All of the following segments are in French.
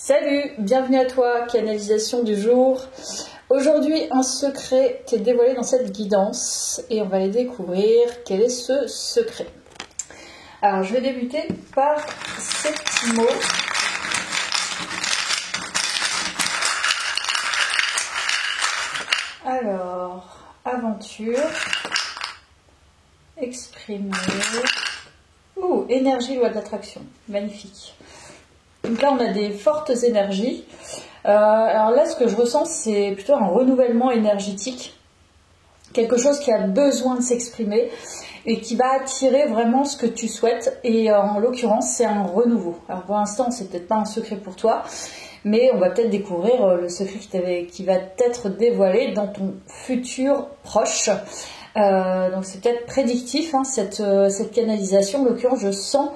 Salut, bienvenue à toi, canalisation du jour. Aujourd'hui, un secret t'est dévoilé dans cette guidance et on va aller découvrir quel est ce secret. Alors, je vais débuter par ces petits mots. Alors, aventure, exprimer, énergie, loi de l'attraction, magnifique. Donc là, on a des fortes énergies. Alors là, ce que je ressens, c'est plutôt un renouvellement énergétique. Quelque chose qui a besoin de s'exprimer et qui va attirer vraiment ce que tu souhaites. Et en l'occurrence, c'est un renouveau. Alors pour l'instant, c'est peut-être pas un secret pour toi, mais on va peut-être découvrir le secret qui va être dévoilé dans ton futur proche. Donc c'est peut-être prédictif, hein, cette canalisation. En l'occurrence, je sens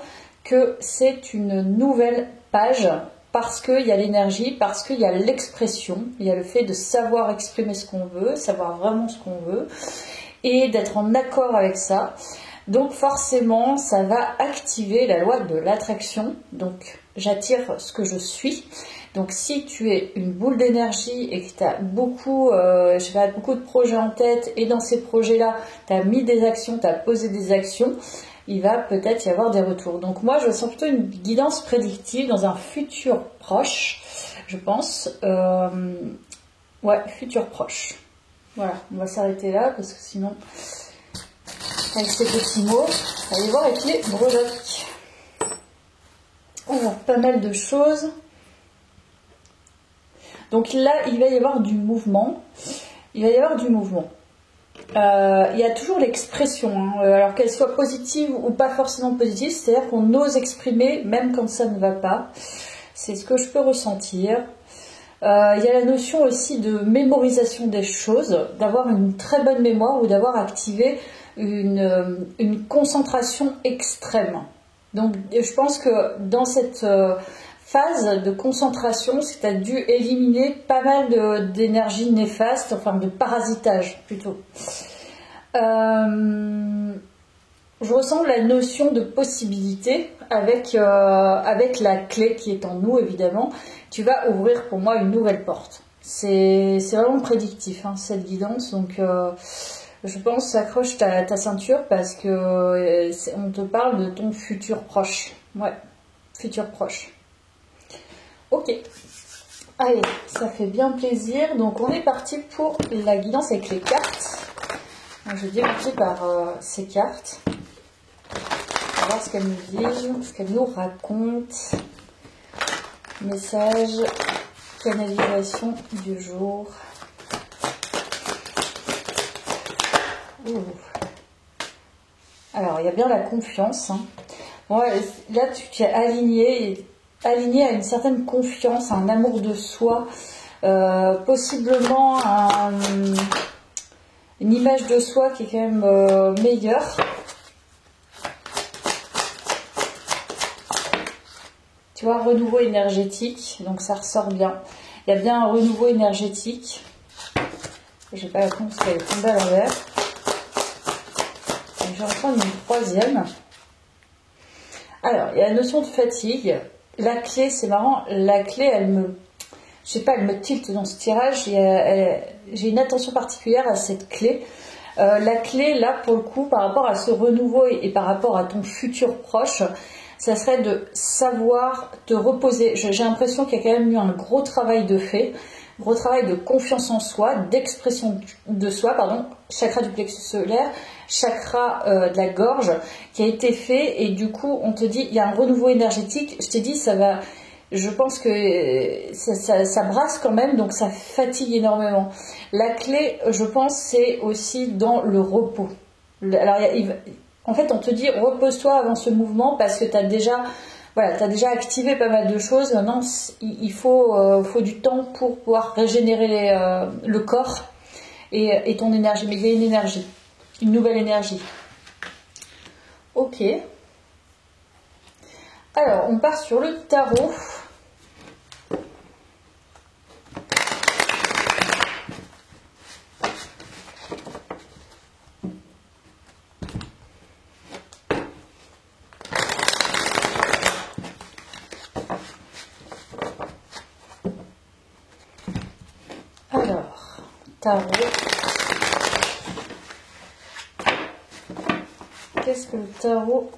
que c'est une nouvelle page parce qu'il y a l'énergie, parce qu'il y a l'expression, il y a le fait de savoir exprimer ce qu'on veut, savoir vraiment ce qu'on veut et d'être en accord avec ça. Donc forcément, ça va activer la loi de l'attraction. Donc j'attire ce que je suis. Donc si tu es une boule d'énergie et que tu as beaucoup de projets en tête et dans ces projets-là, tu as mis des actions, tu as posé des actions, il va peut-être y avoir des retours. Donc moi, je sens plutôt une guidance prédictive dans un futur proche, je pense. Futur proche. Voilà, on va s'arrêter là parce que sinon, avec ces petits mots, on va aller voir avec les breloques. Alors, pas mal de choses. Donc là, il va y avoir du mouvement. Il y a toujours l'expression, hein. Alors qu'elle soit positive ou pas forcément positive, c'est-à-dire qu'on ose exprimer même quand ça ne va pas. C'est ce que je peux ressentir. Il y a la notion aussi de mémorisation des choses, d'avoir une très bonne mémoire ou d'avoir activé une concentration extrême. Donc je pense que dans cette phase de concentration, c'est que tu as dû éliminer pas mal d'énergie néfaste, enfin de parasitage plutôt. Je ressens la notion de possibilité avec la clé qui est en nous, évidemment. Tu vas ouvrir pour moi une nouvelle porte. C'est vraiment prédictif, hein, cette guidance. Donc je pense accroche ta ceinture parce que on te parle de ton futur proche. Ouais, futur proche. Ok, allez, ça fait bien plaisir. Donc on est parti pour la guidance avec les cartes. Donc, je vais débuter par ces cartes. On va voir ce qu'elles nous disent, ce qu'elles nous racontent. Message, canalisation du jour. Alors, il y a bien la confiance, hein. Bon, là, tu es aligné à une certaine confiance, un amour de soi, possiblement une image de soi qui est quand même meilleure. Tu vois, renouveau énergétique, donc ça ressort bien. Il y a bien un renouveau énergétique. J'ai pas la réponse qu'elle est tombée à l'envers. Je vais en prendre une troisième. Alors, il y a la notion de fatigue. La clé, c'est marrant, la clé, elle me tilte dans ce tirage. J'ai une attention particulière à cette clé. La clé, là, pour le coup, par rapport à ce renouveau et par rapport à ton futur proche, ça serait de savoir te reposer. J'ai l'impression qu'il y a quand même eu un gros travail de fait, gros travail de confiance en soi, d'expression de soi, chakra du plexus solaire, chakra de la gorge, qui a été fait, et du coup, on te dit, il y a un renouveau énergétique. Je t'ai dit, je pense que ça brasse quand même, donc ça fatigue énormément. La clé, je pense, c'est aussi dans le repos. Alors, en fait, on te dit repose-toi avant ce mouvement parce que tu as déjà activé pas mal de choses. Maintenant, il faut du temps pour pouvoir régénérer le corps et ton énergie. Mais il y a une énergie, une nouvelle énergie. Ok. Alors, on part sur le tarot. tarot. Qu'est-ce que le tarot?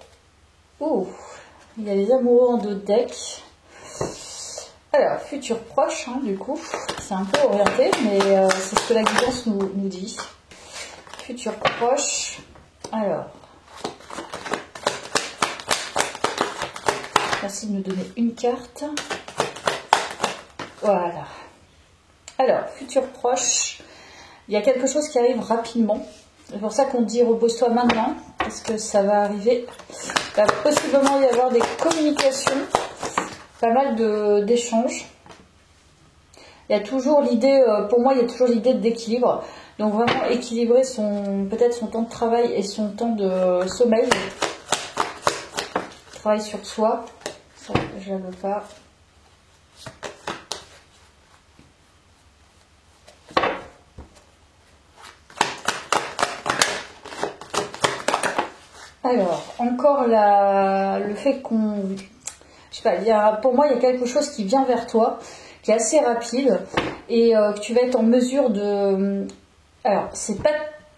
Oh, il y a les amoureux en dos de deck. Alors, futur proche, hein, du coup, c'est un peu orienté, mais c'est ce que la guidance nous dit. Futur proche. Alors, merci de nous donner une carte. Voilà. Alors, futur proche, il y a quelque chose qui arrive rapidement. C'est pour ça qu'on dit repose-toi maintenant, parce que ça va arriver. Il va possiblement y avoir des communications, pas mal d'échanges. Il y a toujours l'idée, pour moi, il y a toujours l'idée d'équilibre. Donc vraiment équilibrer peut-être son temps de travail et son temps de sommeil. Travail sur soi. Ça, je ne la veux pas. Alors, encore le fait qu'on... Je sais pas, pour moi, il y a quelque chose qui vient vers toi, qui est assez rapide, et que tu vas être en mesure de... Alors, c'est pas...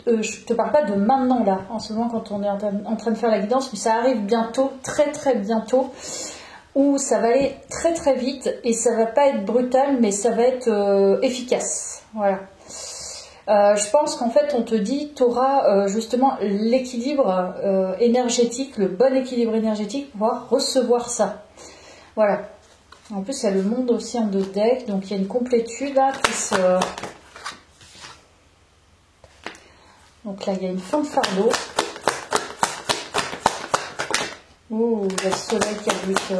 je te parle pas de maintenant, là, en ce moment, quand on est en train de faire la guidance, mais ça arrive bientôt, très très bientôt, où ça va aller très très vite, et ça va pas être brutal, mais ça va être efficace. Voilà. Je pense qu'en fait on te dit tu auras justement l'équilibre énergétique, le bon équilibre énergétique pour pouvoir recevoir ça. Voilà. En plus il y a le monde aussi en deux decks, donc il y a une complétude là qui se... Donc là il y a une fin de fardeau. Ouh, il y a le soleil qui a voulu se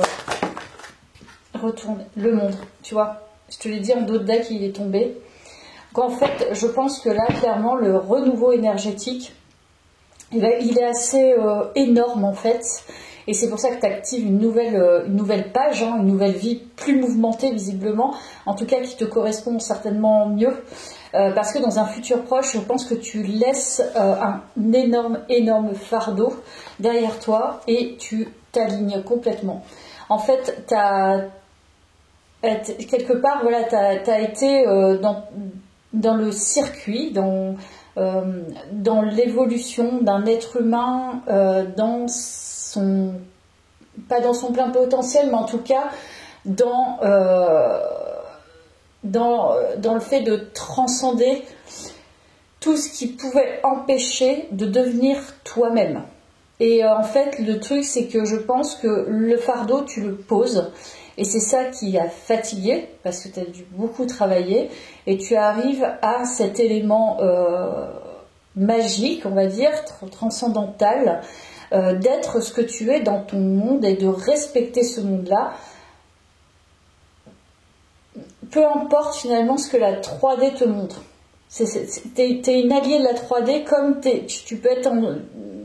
retourner. Le monde, tu vois. Je te l'ai dit en deux decks il est tombé. En fait, je pense que là, clairement, le renouveau énergétique, il est assez énorme en fait. Et c'est pour ça que tu actives une nouvelle page, hein, une nouvelle vie plus mouvementée visiblement, en tout cas qui te correspond certainement mieux. Parce que dans un futur proche, je pense que tu laisses un énorme fardeau derrière toi et tu t'alignes complètement. En fait, quelque part, voilà, tu as été dans le circuit, dans l'évolution d'un être humain, pas dans son plein potentiel, mais en tout cas dans le fait de transcender tout ce qui pouvait empêcher de devenir toi-même. Et en fait, le truc, c'est que je pense que le fardeau, tu le poses. Et c'est ça qui a fatigué, parce que tu as dû beaucoup travailler, et tu arrives à cet élément magique, on va dire, transcendantal, d'être ce que tu es dans ton monde et de respecter ce monde-là. Peu importe finalement ce que la 3D te montre. T'es une alliée de la 3D, comme tu peux être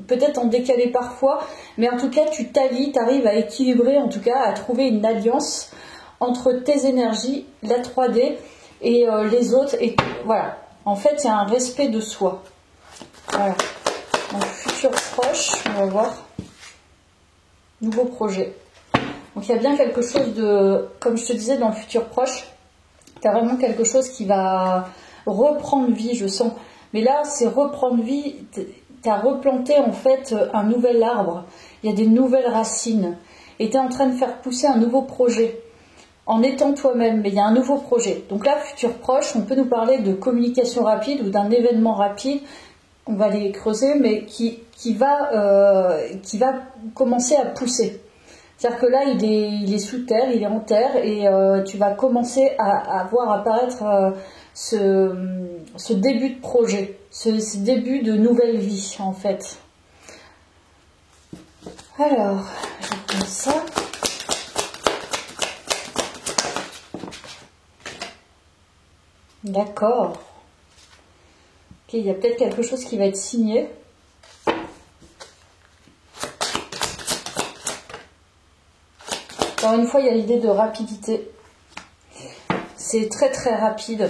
peut-être en décalé parfois, mais en tout cas tu t'allies, tu arrives à équilibrer, en tout cas à trouver une alliance entre tes énergies, la 3D et les autres, et voilà. En fait, il y a un respect de soi. Voilà. Donc futur proche, on va voir. Nouveau projet. Donc il y a bien quelque chose de, comme je te disais, dans le futur proche, tu as vraiment quelque chose qui va reprendre vie, je sens. Mais là, c'est reprendre vie. Tu as replanté en fait un nouvel arbre. Il y a des nouvelles racines. Et tu es en train de faire pousser un nouveau projet. En étant toi-même, mais il y a un nouveau projet. Donc là, futur proche, on peut nous parler de communication rapide ou d'un événement rapide. On va les creuser, mais qui va commencer à pousser. C'est-à-dire que là, il est sous terre, il est en terre, et tu vas commencer à voir apparaître ce début de projet, ce début de nouvelle vie, en fait. Alors, je vais prendre ça. D'accord. Ok, il y a peut-être quelque chose qui va être signé. Encore une fois, il y a l'idée de rapidité. C'est très très rapide.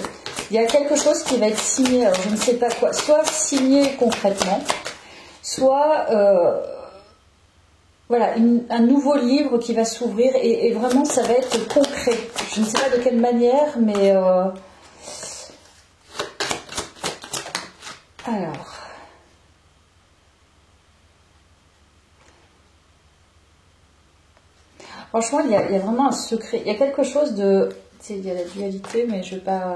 Il y a quelque chose qui va être signé, alors je ne sais pas quoi, soit signé concrètement, soit voilà, un nouveau livre qui va s'ouvrir et vraiment ça va être concret. Je ne sais pas de quelle manière, mais Alors, franchement, il y a vraiment un secret. Il y a quelque chose de... Tu sais, il y a la dualité, mais je vais pas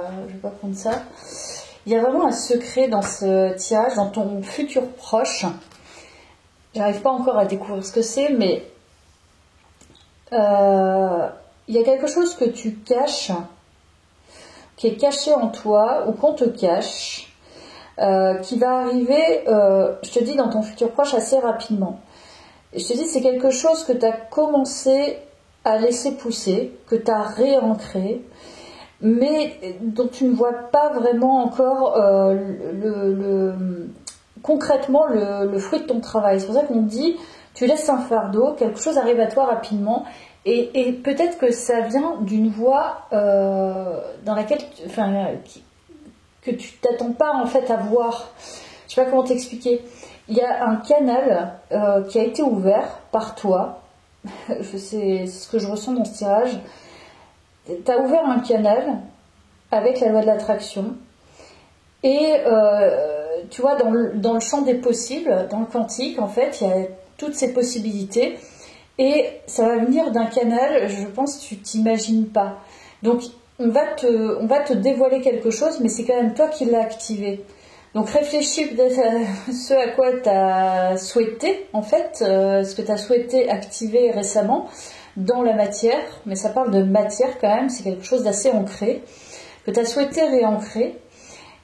prendre ça. Il y a vraiment un secret dans ce tirage, dans ton futur proche. J'arrive pas encore à découvrir ce que c'est, mais il y a quelque chose que tu caches, qui est caché en toi, ou qu'on te cache, qui va arriver, je te dis, dans ton futur proche assez rapidement. Et je te dis, c'est quelque chose que tu as commencé à laisser pousser, que tu as réancré, mais dont tu ne vois pas vraiment encore concrètement le fruit de ton travail. C'est pour ça qu'on dit, tu laisses un fardeau, quelque chose arrive à toi rapidement, et peut-être que ça vient d'une voie dans laquelle, que tu t'attends pas en fait à voir. Je sais pas comment t'expliquer. Il y a un canal qui a été ouvert par toi. C'est ce que je ressens dans ce tirage. Tu as ouvert un canal avec la loi de l'attraction. Et tu vois, dans le champ des possibles, dans le quantique, en fait, il y a toutes ces possibilités. Et ça va venir d'un canal, je pense, tu t'imagines pas. Donc, on va te dévoiler quelque chose, mais c'est quand même toi qui l'as activé. Donc réfléchis peut-être à ce à quoi tu as souhaité, en fait, ce que tu as souhaité activer récemment dans la matière, mais ça parle de matière quand même, c'est quelque chose d'assez ancré, que tu as souhaité réancrer.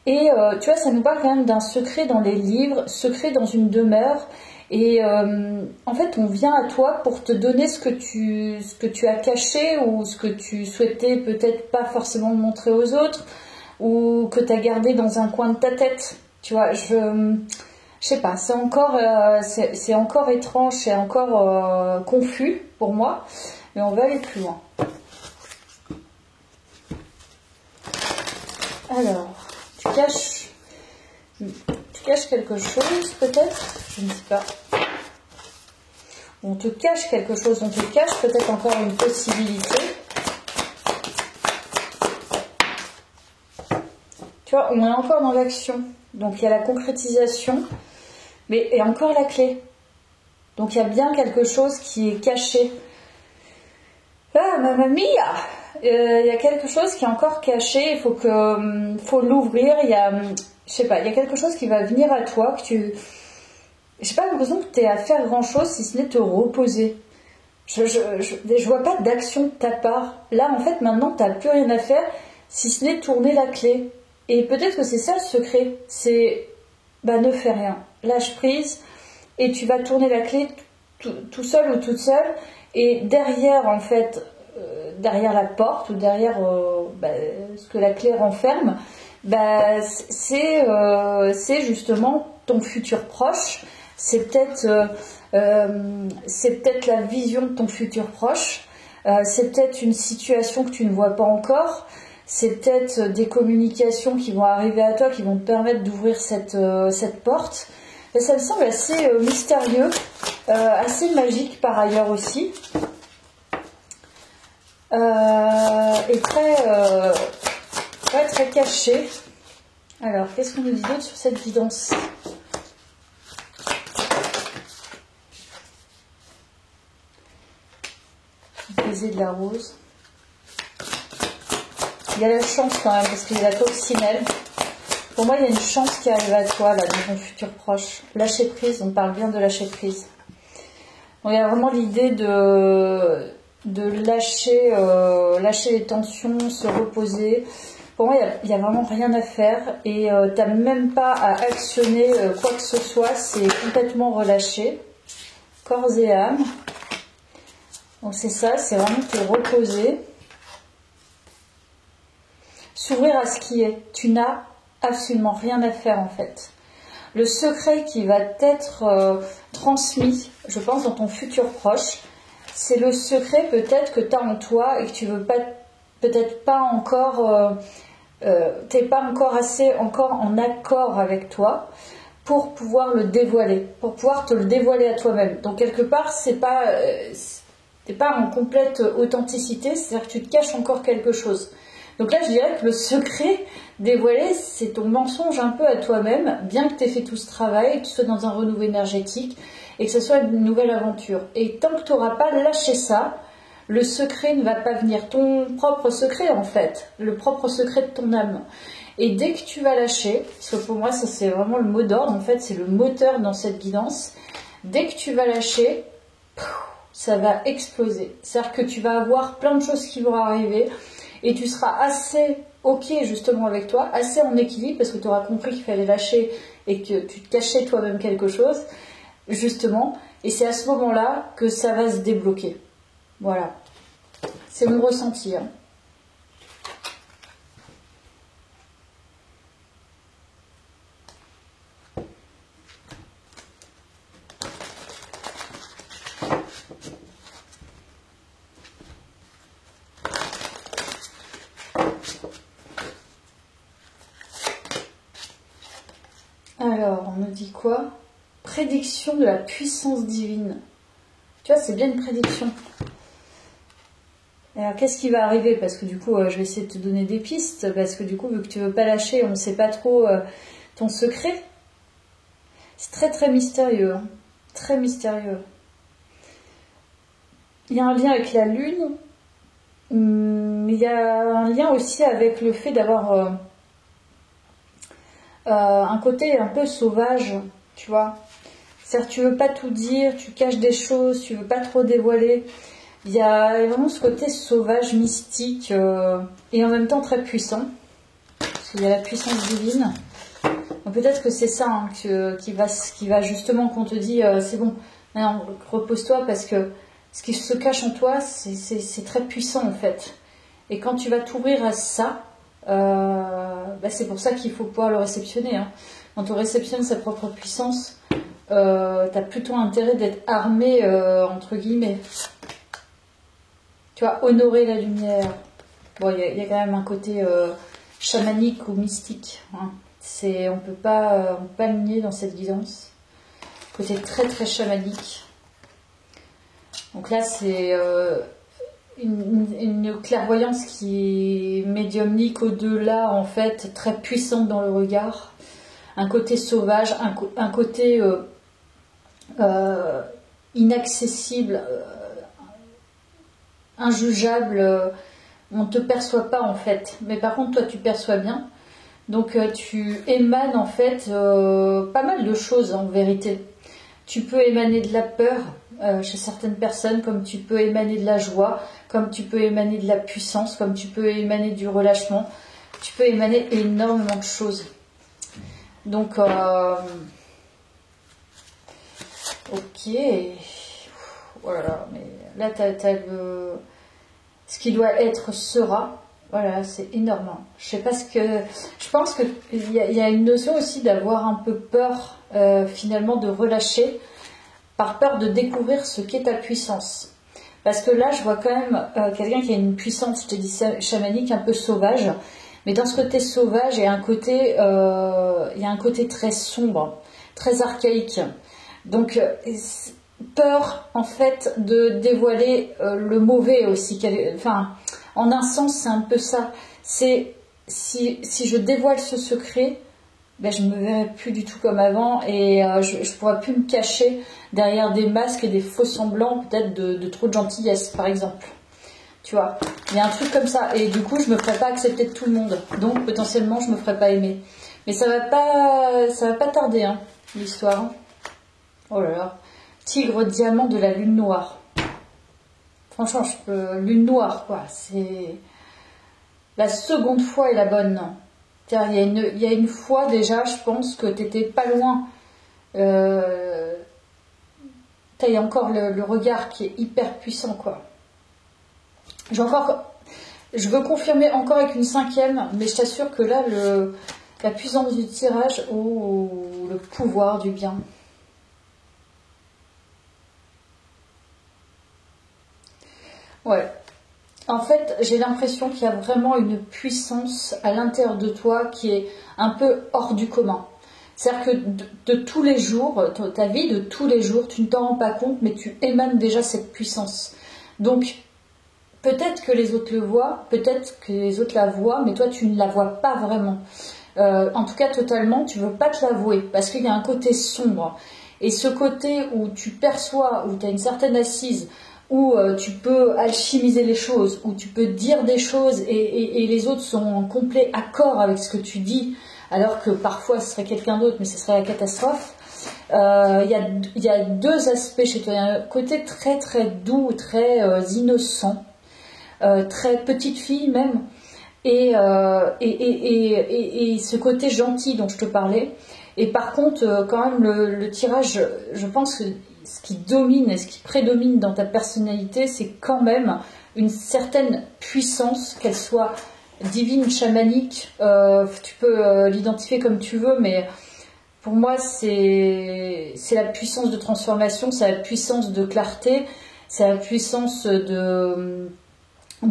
Et tu vois, ça nous parle quand même d'un secret dans les livres, secret dans une demeure. Et en fait, on vient à toi pour te donner ce que tu as caché ou ce que tu souhaitais peut-être pas forcément montrer aux autres ou que tu as gardé dans un coin de ta tête. Tu vois, je sais pas, c'est encore étrange, c'est encore confus pour moi, mais on va aller plus loin. Alors, tu caches quelque chose peut-être, je ne sais pas. On te cache quelque chose, on te cache peut-être encore une possibilité. Tu vois, on est encore dans l'action. Donc il y a la concrétisation, mais et encore la clé. Donc il y a bien quelque chose qui est caché. Ah, mamma mia! Il y a quelque chose qui est encore caché, il faut l'ouvrir. Je sais pas, il y a quelque chose qui va venir à toi, que tu... J'ai pas l'impression que tu aies à faire grand chose si ce n'est te reposer. Je vois pas d'action de ta part. Là, en fait, maintenant, tu n'as plus rien à faire si ce n'est tourner la clé. Et peut-être que c'est ça le secret. C'est, ne fais rien. Lâche prise et tu vas tourner la clé tout seul ou toute seule. Et derrière, en fait, derrière la porte ou derrière ce que la clé renferme, c'est justement ton futur proche. C'est peut-être la vision de ton futur proche. C'est peut-être une situation que tu ne vois pas encore. C'est peut-être des communications qui vont arriver à toi, qui vont te permettre d'ouvrir cette porte. Et ça me semble assez mystérieux, assez magique par ailleurs aussi. Et très caché. Alors, qu'est-ce qu'on nous dit d'autre sur cette guidance ? Baiser de la rose. Il y a la chance quand même, parce qu'il y a la coccinelle. Pour moi, il y a une chance qui arrive à toi, là, dans ton futur proche. Lâcher prise, on parle bien de lâcher prise. Donc, il y a vraiment l'idée de lâcher les tensions, se reposer. Pour moi, il n'y a vraiment rien à faire. Et tu n'as même pas à actionner quoi que ce soit. C'est complètement relâché. Corps et âme. Donc c'est ça, c'est vraiment te reposer. S'ouvrir à ce qui est. Tu n'as absolument rien à faire en fait. Le secret qui va t'être transmis, je pense, dans ton futur proche, c'est le secret peut-être que tu as en toi et que tu veux pas, peut-être pas encore, t'es pas encore assez en accord avec toi pour pouvoir le dévoiler, pour pouvoir te le dévoiler à toi-même. Donc quelque part, t'es pas en complète authenticité, c'est-à-dire que tu te caches encore quelque chose. Donc là, je dirais que le secret dévoilé, c'est ton mensonge un peu à toi-même, bien que tu aies fait tout ce travail, que tu sois dans un renouveau énergétique et que ce soit une nouvelle aventure. Et tant que tu n'auras pas lâché ça, le secret ne va pas venir. Ton propre secret, en fait, le propre secret de ton âme. Et dès que tu vas lâcher, parce que pour moi, ça c'est vraiment le mot d'ordre, en fait, c'est le moteur dans cette guidance. Dès que tu vas lâcher, ça va exploser. C'est-à-dire que tu vas avoir plein de choses qui vont arriver et tu seras assez ok justement avec toi, assez en équilibre parce que tu auras compris qu'il fallait lâcher et que tu te cachais toi-même quelque chose, justement. Et c'est à ce moment-là que ça va se débloquer. Voilà. C'est mon ressenti. Hein. Alors, on me dit quoi? Prédiction de la puissance divine. Tu vois, c'est bien une prédiction. Alors, qu'est-ce qui va arriver? Parce que du coup, je vais essayer de te donner des pistes. Parce que du coup, vu que tu veux pas lâcher, on ne sait pas trop ton secret. C'est très très mystérieux. Hein. Très mystérieux. Il y a un lien avec la lune. Mais il y a un lien aussi avec le fait d'avoir un côté un peu sauvage, tu vois. C'est-à-dire que tu veux pas tout dire, tu caches des choses, tu veux pas trop dévoiler. Il y a vraiment ce côté sauvage, mystique et en même temps très puissant. Parce qu'il y a la puissance divine. Peut-être que c'est ça hein, qui va justement qu'on te dit c'est bon, maintenant, repose-toi parce que ce qui se cache en toi, c'est très puissant en fait. Et quand tu vas t'ouvrir à ça, c'est pour ça qu'il faut pouvoir le réceptionner. Hein. Quand on réceptionne sa propre puissance, t'as plutôt intérêt d'être armé, entre guillemets. Tu vois, honorer la lumière. Bon, il y a quand même un côté chamanique ou mystique. Hein. On peut pas le nier dans cette guidance. Côté très très chamanique. Donc là, c'est une clairvoyance qui est médiumnique au-delà, en fait, très puissante dans le regard. Un côté sauvage, un côté inaccessible, injugeable. On ne te perçoit pas, en fait. Mais par contre, toi, tu perçois bien. Donc, tu émanes, en fait, pas mal de choses, en vérité. Tu peux émaner de la peur chez certaines personnes, comme tu peux émaner de la joie, comme tu peux émaner de la puissance, comme tu peux émaner du relâchement. Tu peux émaner énormément de choses. Donc, ok. Voilà, mais là, t'as le... Ce qui doit être sera. Voilà, c'est énorme. Je sais pas ce que... Je pense qu'il y a une notion aussi d'avoir un peu peur, finalement, de relâcher, par peur de découvrir ce qu'est ta puissance. Parce que là, je vois quand même quelqu'un qui a une puissance, je t'ai dit chamanique, un peu sauvage. Mais dans ce côté sauvage, il y a un côté très sombre, très archaïque. Donc, peur, en fait, de dévoiler le mauvais aussi. Enfin, en un sens, c'est un peu ça. C'est si je dévoile ce secret, ben, je ne me verrai plus du tout comme avant et je ne pourrai plus me cacher derrière des masques et des faux semblants, peut-être de trop de gentillesse, par exemple. Tu vois, il y a un truc comme ça. Et du coup, je ne me ferai pas accepter de tout le monde. Donc, potentiellement, je ne me ferai pas aimer. Mais ça va pas tarder, hein, l'histoire. Hein. Oh là là. Tigre diamant de la lune noire. Franchement, lune noire, quoi. C'est... La seconde fois est la bonne, non. Il y a une fois, déjà, je pense que tu n'étais pas loin. Il y a encore le regard qui est hyper puissant, quoi. Je veux confirmer encore avec une cinquième, mais je t'assure que là, la puissance du tirage ou le pouvoir du bien. Ouais. En fait, j'ai l'impression qu'il y a vraiment une puissance à l'intérieur de toi qui est un peu hors du commun. C'est-à-dire que de tous les jours, ta vie de tous les jours, tu ne t'en rends pas compte, mais tu émanes déjà cette puissance. Donc, peut-être que les autres le voient, peut-être que les autres la voient, mais toi tu ne la vois pas vraiment. En tout cas totalement, tu veux pas te l'avouer, parce qu'il y a un côté sombre. Et ce côté où tu perçois, où tu as une certaine assise, où tu peux alchimiser les choses, où tu peux dire des choses et les autres sont en complet accord avec ce que tu dis, alors que parfois ce serait quelqu'un d'autre, mais ce serait la catastrophe. Il y a deux aspects chez toi. Il y a un côté très très doux, très innocent, très petite fille même, et ce côté gentil dont je te parlais. Et par contre, quand même, le tirage, je pense que ce qui domine et ce qui prédomine dans ta personnalité, c'est quand même une certaine puissance, qu'elle soit divine, chamanique. Tu peux l'identifier comme tu veux, mais pour moi, c'est la puissance de transformation, c'est la puissance de clarté, c'est la puissance de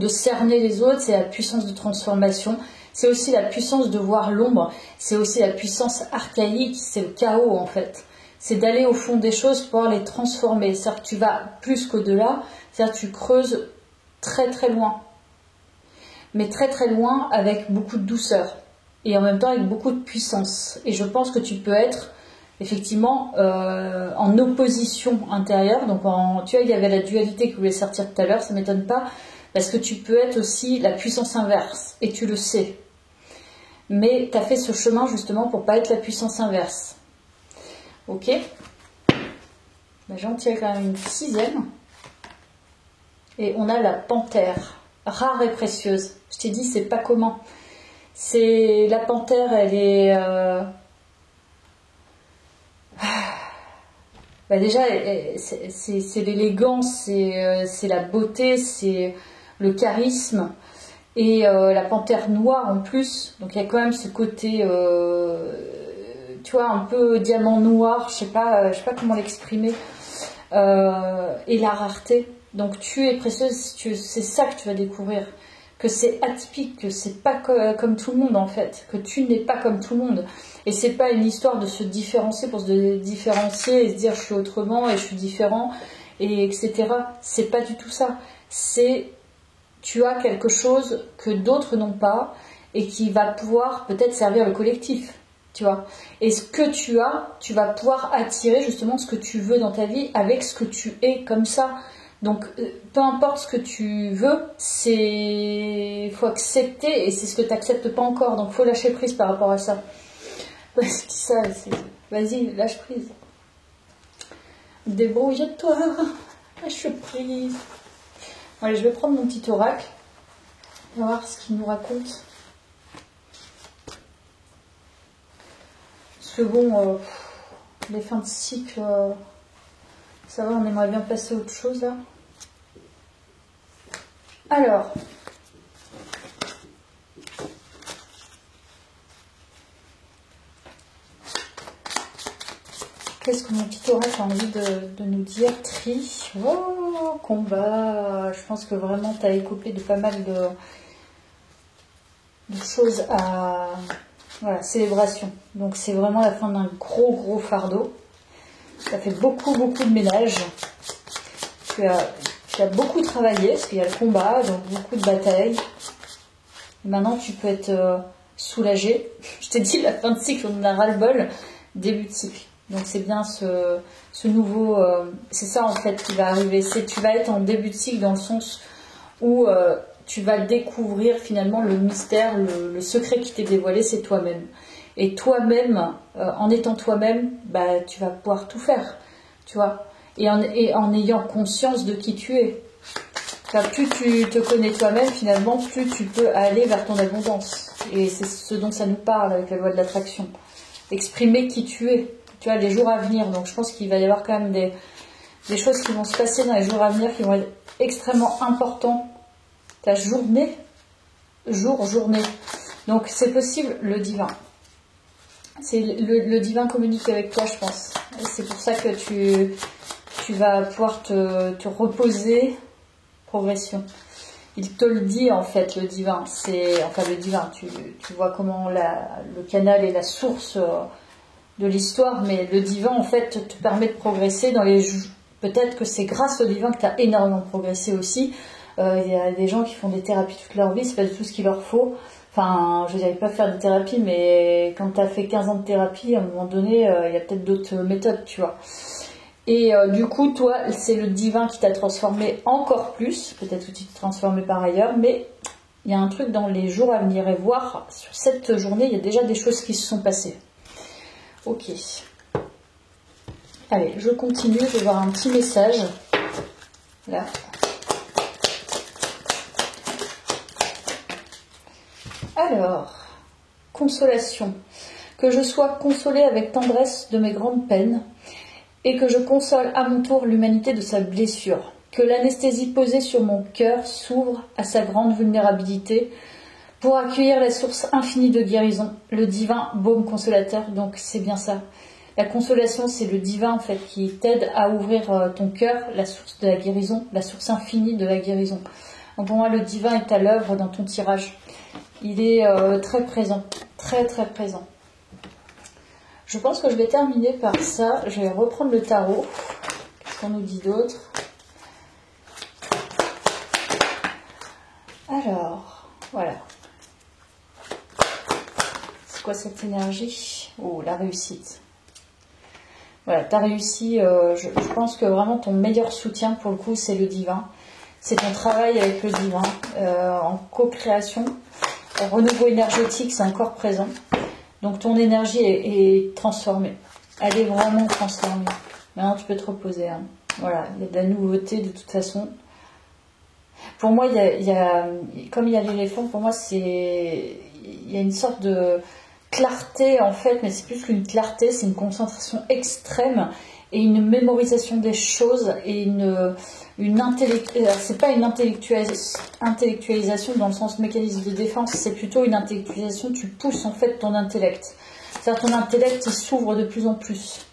cerner les autres, c'est la puissance de transformation. C'est aussi la puissance de voir l'ombre, c'est aussi la puissance archaïque, c'est le chaos en fait. C'est d'aller au fond des choses pour les transformer. C'est-à-dire que tu vas plus qu'au-delà, c'est-à-dire que tu creuses très très loin. Mais très très loin avec beaucoup de douceur. Et en même temps avec beaucoup de puissance. Et je pense que tu peux être effectivement en opposition intérieure. Donc tu vois, il y avait la dualité qui voulait sortir tout à l'heure, ça ne m'étonne pas. Parce que tu peux être aussi la puissance inverse, et tu le sais. Mais tu as fait ce chemin justement pour ne pas être la puissance inverse. Ok, ben, j'en tire quand même une 6e. Et on a la panthère, rare et précieuse. Je t'ai dit, c'est pas commun. C'est la panthère, elle est... Ben déjà, c'est l'élégance, c'est la beauté, c'est le charisme, et la panthère noire en plus, donc il y a quand même ce côté tu vois, un peu diamant noir, je sais pas comment l'exprimer, et la rareté. Donc tu es précieuse, c'est ça que tu vas découvrir, que c'est atypique, que c'est pas comme tout le monde en fait, que tu n'es pas comme tout le monde. Et c'est pas une histoire de se différencier pour se différencier et se dire je suis autrement et je suis différent, et etc. C'est pas du tout ça. C'est tu as quelque chose que d'autres n'ont pas et qui va pouvoir peut-être servir le collectif, tu vois. Et ce que tu as, tu vas pouvoir attirer justement ce que tu veux dans ta vie avec ce que tu es comme ça. Donc peu importe ce que tu veux, faut accepter, et c'est ce que tu n'acceptes pas encore, donc faut lâcher prise par rapport à ça. Vas-y, lâche prise. Débrouille-toi, lâche prise. Allez, je vais prendre mon petit oracle. On va voir ce qu'il nous raconte. Parce que bon, les fins de cycle, ça va, on aimerait bien passer à autre chose là. Alors, qu'est-ce que mon petit oracle a envie de nous dire? Tri. Oh, combat. Je pense que vraiment tu as écopé de pas mal de choses à... Voilà, célébration. Donc c'est vraiment la fin d'un gros fardeau. Ça fait beaucoup de ménage. Tu as beaucoup travaillé, parce qu'il y a le combat, donc beaucoup de batailles. Et maintenant tu peux être soulagé. Je t'ai dit, la fin de cycle, on en a ras-le-bol. Début de cycle. Donc c'est bien ce nouveau... c'est ça en fait qui va arriver. Tu vas être en début de cycle dans le sens où tu vas découvrir finalement le mystère, le secret qui t'est dévoilé, c'est toi-même. Et toi-même, en étant toi-même, bah, tu vas pouvoir tout faire, tu vois. Et en ayant conscience de qui tu es. Enfin, plus tu te connais toi-même, finalement, plus tu peux aller vers ton abondance. Et c'est ce dont ça nous parle avec la loi de l'attraction. Exprimer qui tu es. Tu vois, les jours à venir. Donc je pense qu'il va y avoir quand même des choses qui vont se passer dans les jours à venir qui vont être extrêmement importantes. Ta journée, journée. Donc c'est possible, le divin. C'est le divin communique avec toi, je pense. C'est pour ça que tu vas pouvoir te reposer. Progression. Il te le dit en fait, le divin. Enfin le divin, tu vois comment le canal est la source de l'histoire, mais le divin en fait te permet de progresser dans les... Peut-être que c'est grâce au divin que tu as énormément progressé aussi, Il y a des gens qui font des thérapies toute leur vie, c'est pas du tout ce qu'il leur faut. Enfin, je veux dire, ils peuvent faire des thérapies, mais quand tu as fait 15 ans de thérapie, à un moment donné, il y a peut-être d'autres méthodes, tu vois. Et du coup, toi, c'est le divin qui t'a transformé encore plus. Peut-être que tu t'es transformé par ailleurs, mais il y a un truc dans les jours à venir et voir. Sur cette journée, il y a déjà des choses qui se sont passées. Ok. Allez, je continue, je vais voir un petit message. Là. Alors, consolation. Que je sois consolée avec tendresse de mes grandes peines et que je console à mon tour l'humanité de sa blessure. Que l'anesthésie posée sur mon cœur s'ouvre à sa grande vulnérabilité pour accueillir la source infinie de guérison, le divin baume consolateur. Donc c'est bien ça. La consolation, c'est le divin en fait qui t'aide à ouvrir ton cœur, la source de la guérison, la source infinie de la guérison. Donc pour moi, le divin est à l'œuvre dans ton tirage. Il est très présent, très très présent. Je pense que je vais terminer par ça. Je vais reprendre le tarot. Qu'est-ce qu'on nous dit d'autre? Alors, voilà. C'est quoi cette énergie? Oh, la réussite. Voilà, tu as réussi. Je pense que vraiment ton meilleur soutien, pour le coup, c'est le divin. C'est ton travail avec le divin, en co-création. Le renouveau énergétique, c'est encore présent. Donc ton énergie est transformée. Elle est vraiment transformée. Maintenant, tu peux te reposer. Hein. Voilà, il y a de la nouveauté de toute façon. Pour moi, comme il y a l'éléphant, pour moi, il y a une sorte de clarté en fait, mais c'est plus qu'une clarté, c'est une concentration extrême et une mémorisation des choses et c'est pas une intellectualisation dans le sens mécanisme de défense, c'est plutôt une intellectualisation, tu pousses en fait ton intellect. C'est-à-dire ton intellect il s'ouvre de plus en plus.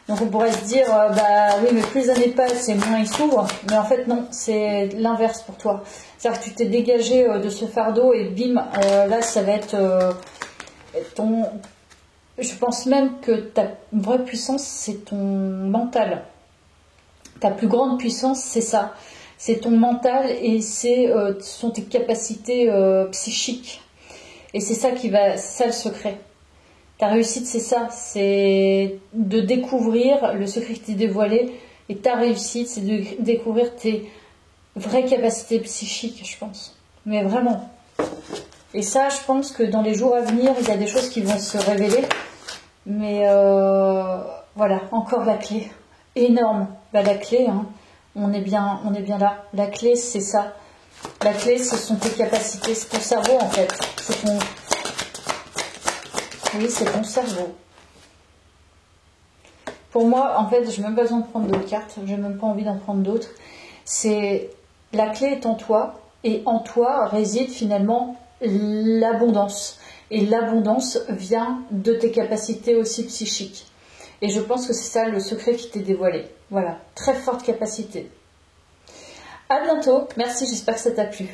Donc on pourrait se dire, bah oui mais plus les années passent et moins il s'ouvre, mais en fait non, c'est l'inverse pour toi. C'est-à-dire que tu t'es dégagé de ce fardeau et bim, là ça va être je pense même que ta vraie puissance c'est ton mental. Ta plus grande puissance, c'est ça. C'est ton mental et ce sont tes capacités psychiques. Et c'est ça c'est ça le secret. Ta réussite, c'est ça. C'est de découvrir le secret qui t'est dévoilé. Et ta réussite, c'est de découvrir tes vraies capacités psychiques, je pense. Mais vraiment. Et ça, je pense que dans les jours à venir, il y a des choses qui vont se révéler. Mais voilà, encore la clé. Énorme. Bah, la clé, hein, on est bien là. La clé, c'est ça. La clé, ce sont tes capacités. C'est ton cerveau, en fait. Oui, c'est ton cerveau. Pour moi, en fait, je n'ai même pas besoin de prendre d'autres cartes. Je n'ai même pas envie d'en prendre d'autres. La clé est en toi. Et en toi réside finalement l'abondance. Et l'abondance vient de tes capacités aussi psychiques. Et je pense que c'est ça le secret qui t'est dévoilé. Voilà, très forte capacité. À bientôt. Merci, j'espère que ça t'a plu.